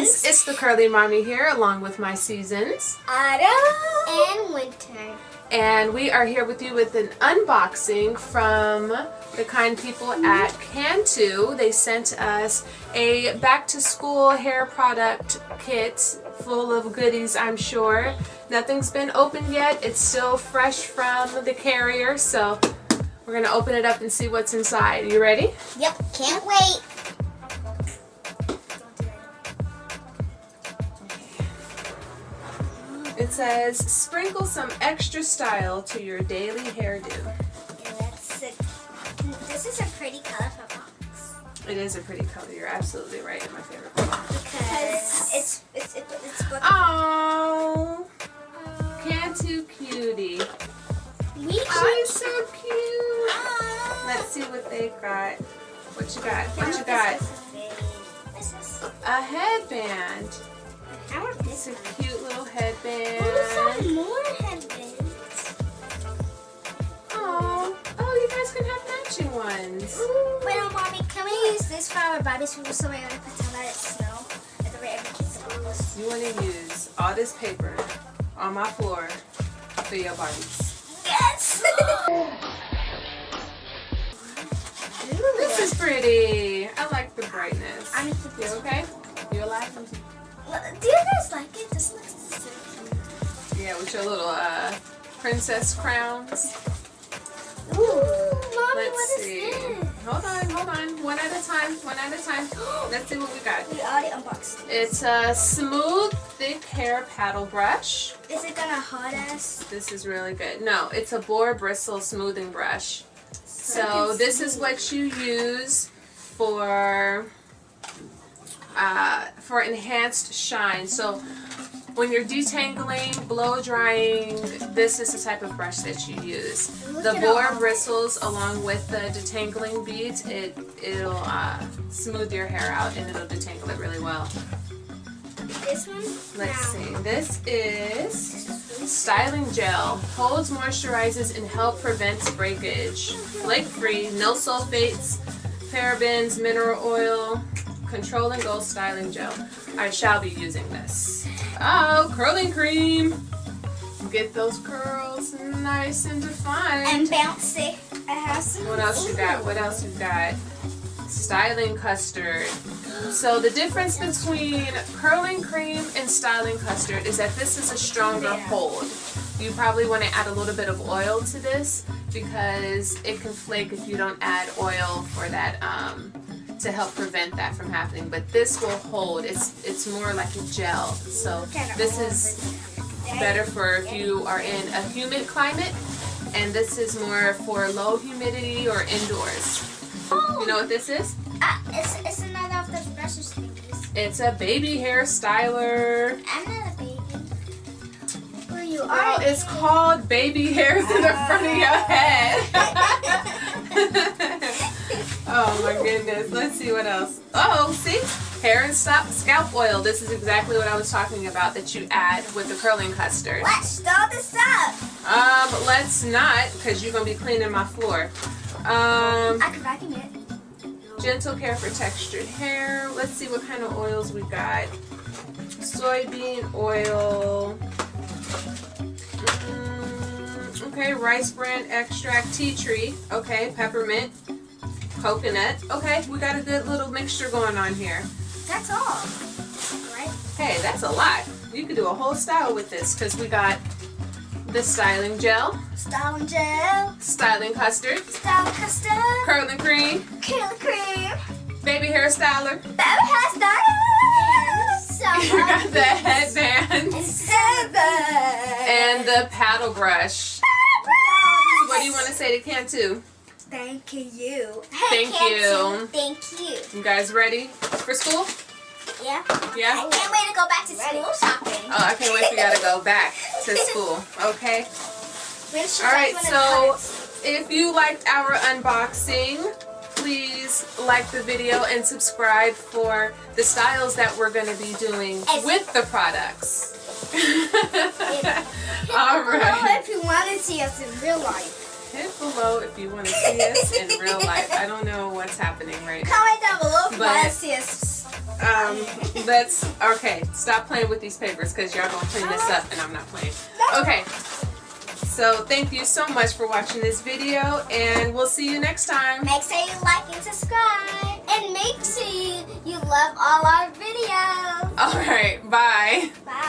guys, it's the Curly Mommy here along with my seasons, Autumn and Winter. And we are here with you with an unboxing from the kind people at Cantu. They sent us a back to school hair product kit full of goodies, I'm sure. Nothing's been opened yet. It's still fresh from the carrier, so we're going to open it up and see what's inside. You ready? Yep, can't wait. It says, sprinkle some extra style to your daily hairdo. Yeah, this is a pretty colorful box. It is a pretty color. You're absolutely right. My favorite color. Because it's Oh, Cantu cutie. She's so cute. Let's see what they got. What you got? What you got? This is A headband. I want It's a cute little headband. Oh, some more headbands. Oh, you guys can have matching ones. Wait, Mommy, can we use this for our Barbie's food so we're going to pretend that it's snow at the rate of kids? You want to use all this paper on my floor for your Barbies. Yes! This is pretty. I like the brightness. I'm gonna keep You this. okay? You alive? Do you guys like it? This looks the same. Yeah, with your little princess crowns. Ooh, Mommy, Let's what is see. this? Hold on. One at a time. Let's see what we got. We already unboxed it. It's a smooth, thick hair paddle brush. Is it gonna hurt us? This is really good. No, it's a Boar Bristle smoothing brush. So this is what you use for enhanced shine. So when you're detangling, blow drying, this is the type of brush that you use. The Boar bristles, along with the detangling beads, it'll smooth your hair out and it'll detangle it really well. This one? Let's see. This is styling gel. Holds, moisturizes, and help prevents breakage. Flake-free, no sulfates, parabens, mineral oil. Control and Go styling gel. I shall be using this. Oh, curling cream. Get those curls nice and defined. And bouncy. I have some. What else you got? What else you got? Styling custard. So the difference between curling cream and styling custard is that this is a stronger hold. You probably want to add a little bit of oil to this because it can flake if you don't add oil for that to help prevent that from happening. But this will hold. It's more like a gel. So this is better for if you are in a humid climate, and this is more for low humidity or indoors. You know what this is? It's another of those brushes thingies. It's a baby hair styler. I'm not a baby. Well, you Well, are. it's called baby hairs in the front of your head. Oh my goodness. Let's see what else. Oh, see? Hair and scalp oil. This is exactly what I was talking about that you add with the curling custard. Let's start this up. Let's not, because you're going to be cleaning my floor. I can vacuum it. Gentle care for textured hair. Let's see what kind of oils we got. Soybean oil. Okay, rice bran extract, tea tree. Okay, peppermint, coconut. Okay, we got a good little mixture going on here. That's all. Right? Hey, that's a lot. You could do a whole style with this because we got the styling gel, Styling gel. styling custard, Styling custard. curling cream, Curling cream. baby hair styler. Baby hair styler. You got the headband and the paddle brush. What do you want to say to Cantu? Thank you. Thank you. Thank you. You guys ready for school? Yeah. Yeah? I can't wait to go back to school shopping. Oh, I can't wait for you to go back to school. Okay? All Alright, so if you liked our unboxing, please like the video and subscribe for the styles that we're going to be doing with the products. Alright. If you want to see us in real life. Hit below if you want to see us in real life. I don't know what's happening right now. Comment down below if you want to But- see us Let's, okay, stop playing with these papers because y'all gonna clean this up and I'm not playing. Okay, so thank you so much for watching this video and we'll see you next time. Make sure you like and subscribe. And make sure you love all our videos. Alright, bye. Bye.